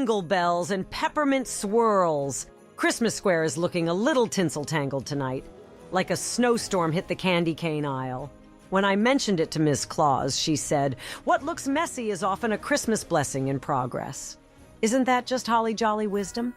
jingle bells and peppermint swirls. Christmas Square is looking a little tinsel-tangled tonight, like a snowstorm hit the candy cane aisle. When I mentioned it to Ms. Claus, she said, "What looks messy is often a Christmas blessing in progress." Isn't that just holly jolly wisdom?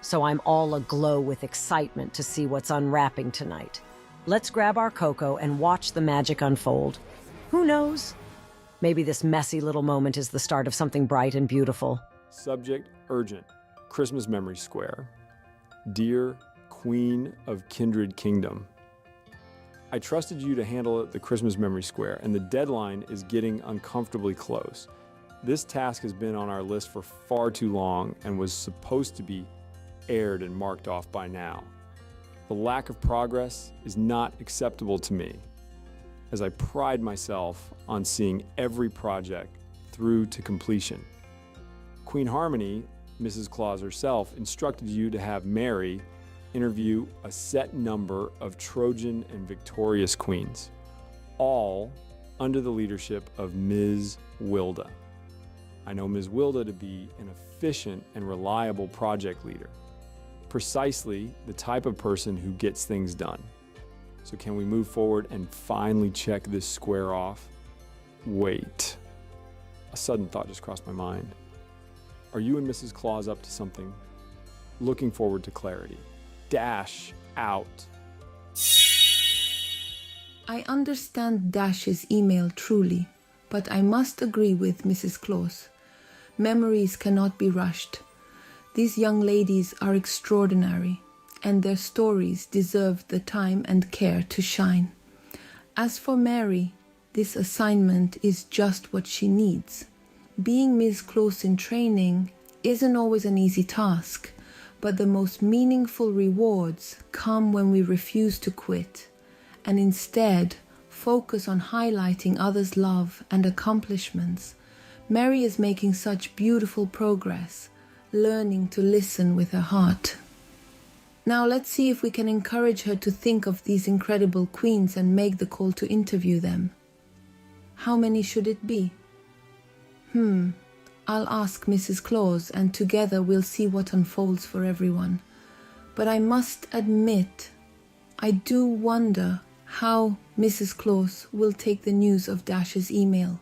So I'm all aglow with excitement to see what's unwrapping tonight. Let's grab our cocoa and watch the magic unfold. Who knows? Maybe this messy little moment is the start of something bright and beautiful. Subject urgent. Christmas Memory Square. Dear Queen of Kindred Kingdom, I trusted you to handle the Christmas Memory Square, and the deadline is getting uncomfortably close. This task has been on our list for far too long and was supposed to be aired and marked off by now. The lack of progress is not acceptable to me, as I pride myself on seeing every project through to completion. Queen Harmony, Mrs. Claus herself, instructed you to have Mary interview a set number of Trojan and victorious queens, all under the leadership of Ms. Wilda. I know Ms. Wilda to be an efficient and reliable project leader, precisely the type of person who gets things done. So can we move forward and finally check this square off? Wait. A sudden thought just crossed my mind. Are you and Mrs. Claus up to something? Looking forward to clarity. Dash out. I understand Dash's email truly, but I must agree with Mrs. Claus. Memories cannot be rushed. These young ladies are extraordinary, and their stories deserve the time and care to shine. As for Mary, this assignment is just what she needs. Being Ms. Claus in training isn't always an easy task, but the most meaningful rewards come when we refuse to quit and instead focus on highlighting others' love and accomplishments. Mary is making such beautiful progress, learning to listen with her heart. Now let's see if we can encourage her to think of these incredible queens and make the call to interview them. How many should it be? I'll ask Mrs. Claus, and together we'll see what unfolds for everyone. But I must admit, I do wonder how Mrs. Claus will take the news of Dash's email.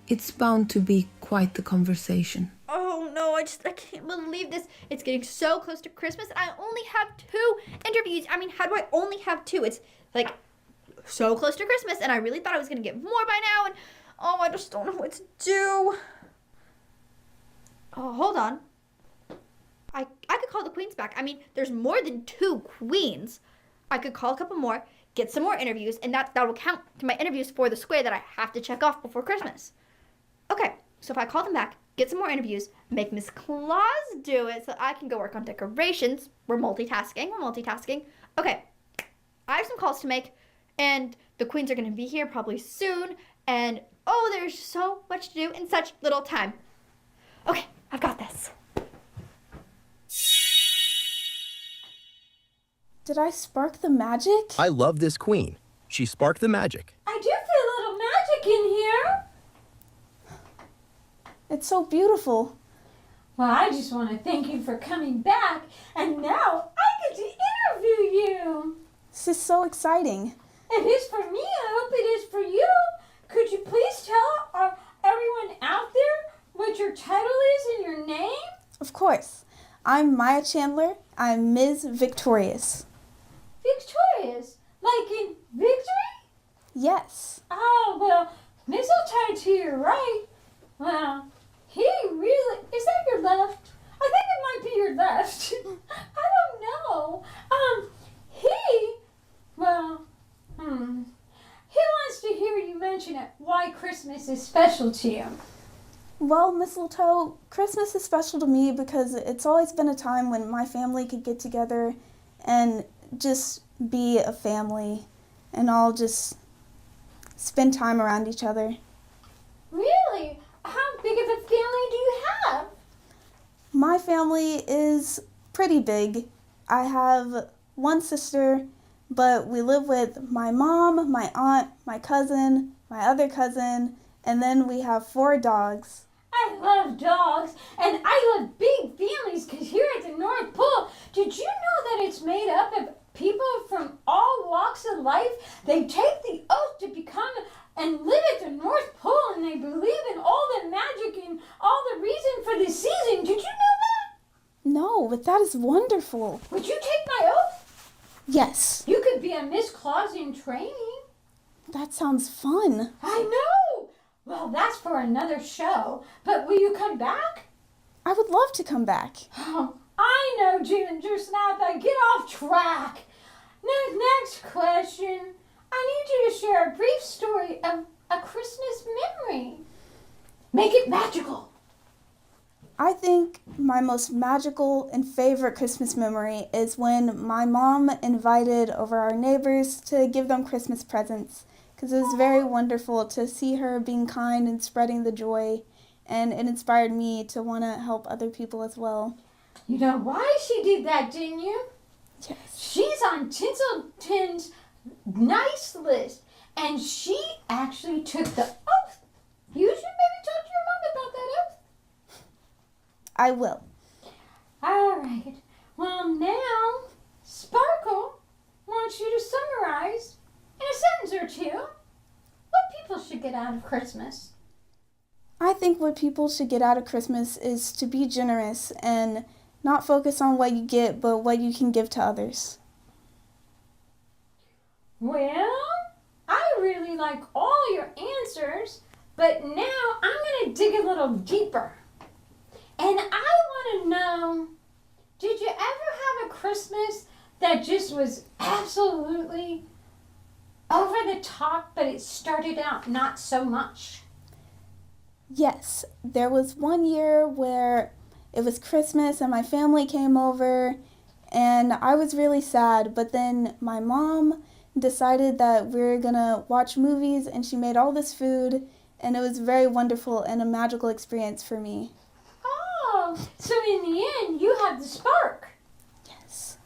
It's bound to be quite the conversation. Oh no, I can't believe this. It's getting so close to Christmas and I only have 2 interviews. I mean, how do I only have 2? It's like so close to Christmas and I really thought I was going to get more by now and I just don't know what to do. Oh, hold on. I could call the queens back. I mean, there's more than 2 queens. I could call a couple more, get some more interviews, and that will count to my interviews for the square that I have to check off before Christmas. Okay, so if I call them back, get some more interviews, make Miss Claus do it so I can go work on decorations. We're multitasking. Okay, I have some calls to make, and the queens are going to be here probably soon, and there's so much to do in such little time. Okay, I've got this. Did I spark the magic? I love this queen. She sparked the magic. I do feel a little magic in here. It's so beautiful. Well, I just want to thank you for coming back, and now I get to interview you. This is so exciting. It is for me. I hope it is for you. Could you please tell everyone out there what your title is and your name? Of course. I'm Maya Chandler. I'm Ms. Victorious. Victorious? Like in victory? Yes. Oh, well, mistletoe to your right. Well, he really... Is that your left? I think it might be your left. I don't know. He wants to hear you mention it, why Christmas is special to you. Well, Mistletoe, Christmas is special to me because it's always been a time when my family could get together and just be a family and all just spend time around each other. Really? How big of a family do you have? My family is pretty big. I have one sister, but we live with my mom, my aunt, my cousin, my other cousin, and then we have 4 dogs. I love dogs, and I love big families because here at the North Pole, did you know that it's made up of people from all walks of life? They take the oath to become and live at the North Pole, and they believe in all the magic and all the reason for the season. Did you know that? No, but that is wonderful. Would you take my oath? Yes, You could be a Miss Claus in training. that sounds fun. I know. Well, that's for another show. But will you come back? I would love to come back. Oh, I know, Ginger Snap. I get off track. Next question. I need you to share a brief story of a Christmas memory. Make it magical. I think my most magical and favorite Christmas memory is when my mom invited over our neighbors to give them Christmas presents, because it was very wonderful to see her being kind and spreading the joy, and it inspired me to want to help other people as well. You know why she did that, didn't you? Yes. She's on Tinselton's nice list, and she actually took the oath. You should maybe talk to your mom about that oath. I will. All right. Well, now, Sparkle wants you to summarize in a sentence or two what people should get out of Christmas. I think what people should get out of Christmas is to be generous and not focus on what you get, but what you can give to others. Well, I really like all your answers, but now I'm going to dig a little deeper. And I want to know, did you ever have a Christmas that just was absolutely over the top, but it started out not so much? Yes, there was one year where it was Christmas and my family came over and I was really sad, but then my mom decided that we were gonna watch movies and she made all this food and it was very wonderful and a magical experience for me. Oh, so in the end, you have the spark. Yes.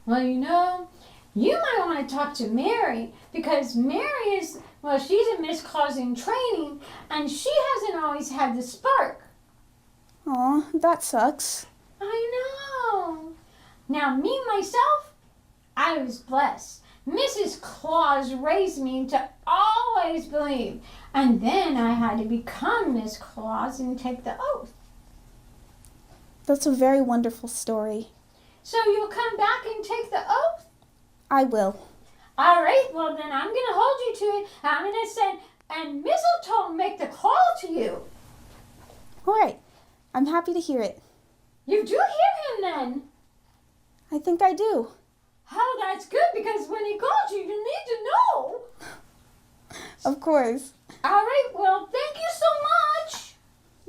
Well, you know, you might want to talk to Mary because Mary is, well, she's a Miss Claus in training and she hasn't always had the spark. Aw, that sucks. I know. Now, me, myself, I was blessed. Mrs. Claus raised me to always believe. And then I had to become Miss Claus and take the oath. That's a very wonderful story. So you'll come back and take the oath? I will. All right, well then I'm going to hold you to it. I'm going to send, and Mistletoe make the call to you. All right, I'm happy to hear it. You do hear him then? I think I do. Oh, that's good because when he calls you, you need to know. Of course. All right, well, thank you so much.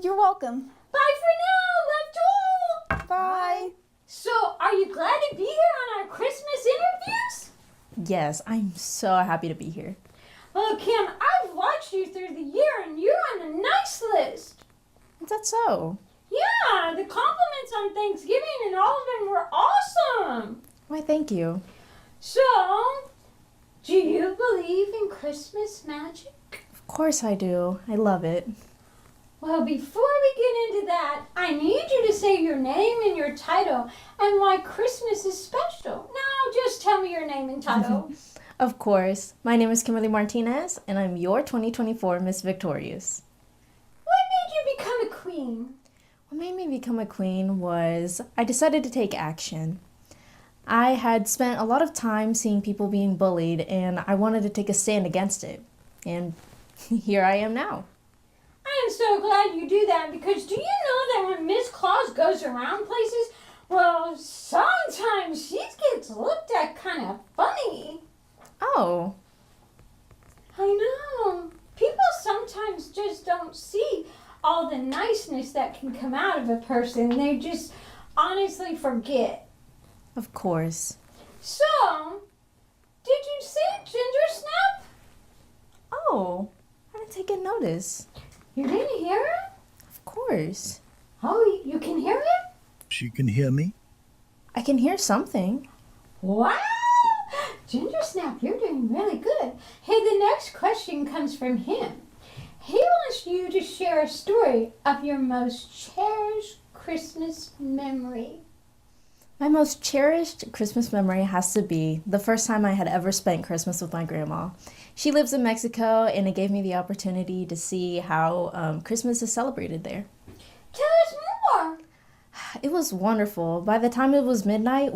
You're welcome. Bye for now, Left Hole. Bye. So, are you glad to be here on our Christmas interviews? Yes, I'm so happy to be here. Well, Kim, I've watched you through the year and you're on the nice list. Is that so? Yeah, the compliments on Thanksgiving and all of them were awesome. Why, thank you. So, do you believe in Christmas magic? Of course I do. I love it. Well, before we get into that, I need you to say your name and your title and why Christmas is special. Now, just tell me your name and title. Of course. My name is Kimberly Martinez, and I'm your 2024 Miss Victorious. What made you become a queen? What made me become a queen was I decided to take action. I had spent a lot of time seeing people being bullied, and I wanted to take a stand against it. And here I am now. I am so glad you do that because do you know that when Miss Claus goes around places, well, sometimes she gets looked at kind of funny. Oh. I know. People sometimes just don't see all the niceness that can come out of a person. They just honestly forget. Of course. So, did you see Ginger Snap? Oh, I didn't take a notice. You didn't hear it? Of course. Oh, you can hear it? She can hear me. I can hear something. Wow! Ginger Snap, you're doing really good. Hey, the next question comes from him. He wants you to share a story of your most cherished Christmas memory. My most cherished Christmas memory has to be the first time I had ever spent Christmas with my grandma. She lives in Mexico, and it gave me the opportunity to see how Christmas is celebrated there. Tell us more. It was wonderful. By the time it was midnight,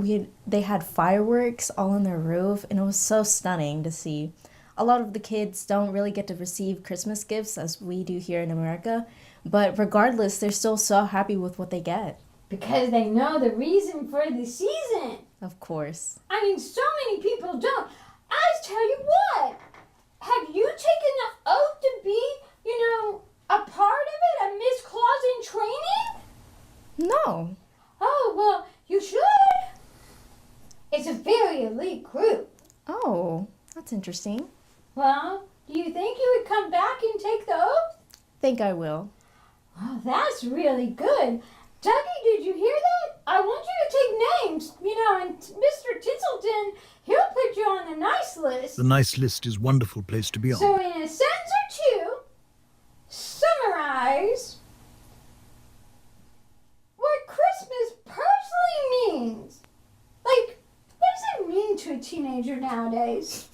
they had fireworks all on their roof, and it was so stunning to see. A lot of the kids don't really get to receive Christmas gifts as we do here in America, but regardless, they're still so happy with what they get. Because they know the reason for the season. Of course. I mean, so many people don't. I tell you what, have you taken the oath to be, a part of it, a Miss Claus in training? No. Oh, well, you should. It's a very elite group. Oh, that's interesting. Well, do you think you would come back and take the oath? Think I will. Oh, that's really good. Dougie, did you hear that? I want you to take names, and Mr. Tinselton, he'll put you on the nice list. The nice list is a wonderful place to be on. So in a sentence or two, summarize what Christmas personally means. Like, what does it mean to a teenager nowadays?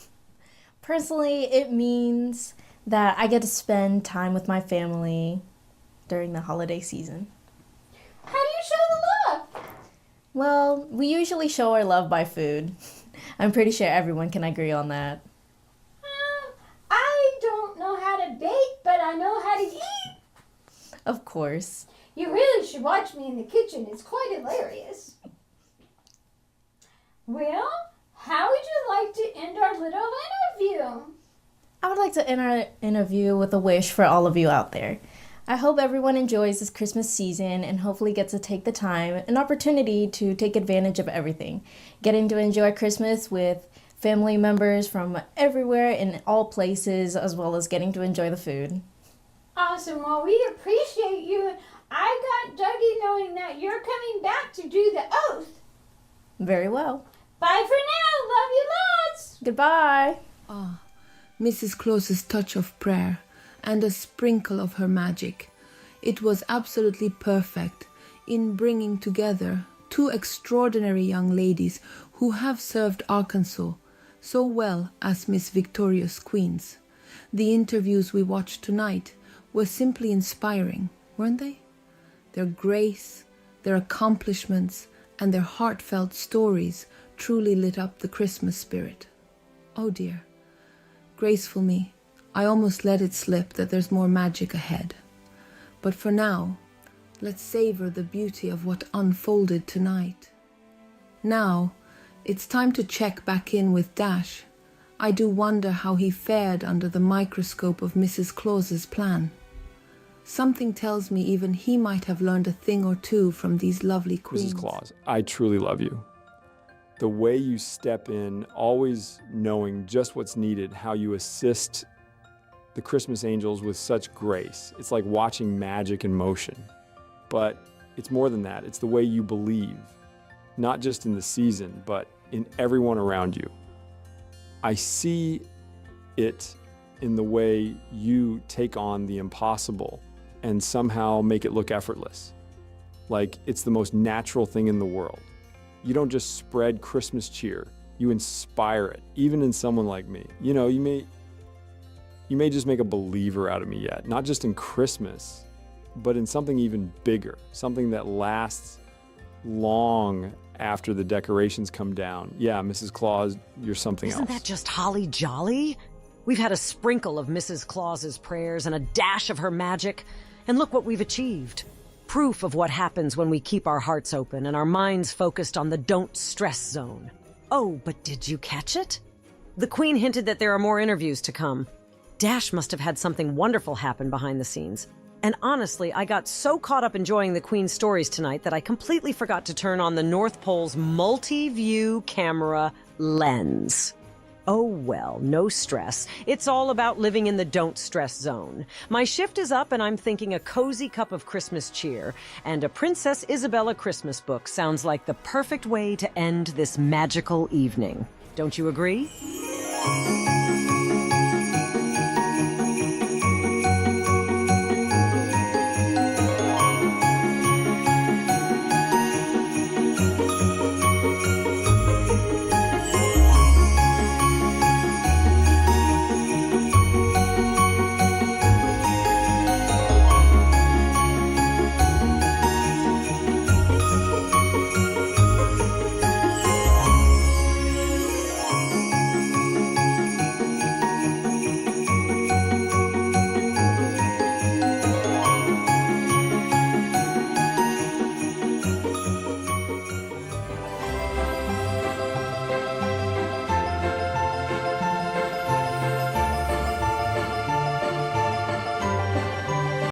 Personally, it means that I get to spend time with my family during the holiday season. How do you show the love? Well, we usually show our love by food. I'm pretty sure everyone can agree on that. I don't know how to bake, but I know how to eat. Of course. You really should watch me in the kitchen. It's quite hilarious. Well, how would you like to end our little interview? I would like to end our interview with a wish for all of you out there. I hope everyone enjoys this Christmas season and hopefully gets to take the time, an opportunity to take advantage of everything. Getting to enjoy Christmas with family members from everywhere in all places, as well as getting to enjoy the food. Awesome. Well, we appreciate you. I got Dougie knowing that you're coming back to do the oath. Very well. Bye for now. Love you lots. Goodbye. Mrs. Claus's touch of prayer and a sprinkle of her magic. It was absolutely perfect in bringing together two extraordinary young ladies who have served Arkansas so well as Miss Victorious Queens. The interviews we watched tonight were simply inspiring, weren't they? Their grace, their accomplishments, and their heartfelt stories truly lit up the Christmas spirit. Oh dear, graceful me. I almost let it slip that there's more magic ahead. But for now, let's savor the beauty of what unfolded tonight. Now, it's time to check back in with Dash. I do wonder how he fared under the microscope of Mrs. Claus's plan. Something tells me even he might have learned a thing or two from these lovely queens. Mrs. Claus, I truly love you. The way you step in, always knowing just what's needed, how you assist the Christmas angels with such grace. It's like watching magic in motion. But it's more than that. It's the way you believe, not just in the season, but in everyone around you. I see it in the way you take on the impossible and somehow make it look effortless. Like it's the most natural thing in the world. You don't just spread Christmas cheer, you inspire it, even in someone like me. You may just make a believer out of me yet, not just in Christmas, but in something even bigger, something that lasts long after the decorations come down. Yeah, Mrs. Claus, you're something else. Isn't that just holly jolly? We've had a sprinkle of Mrs. Claus's prayers and a dash of her magic, and look what we've achieved. Proof of what happens when we keep our hearts open and our minds focused on the don't stress zone. Oh, but did you catch it? The Queen hinted that there are more interviews to come. Dash must have had something wonderful happen behind the scenes. And honestly, I got so caught up enjoying the Queen's stories tonight that I completely forgot to turn on the North Pole's multi-view camera lens. Oh well, no stress. It's all about living in the don't stress zone. My shift is up and I'm thinking a cozy cup of Christmas cheer and a Princess Isabella Christmas book sounds like the perfect way to end this magical evening. Don't you agree?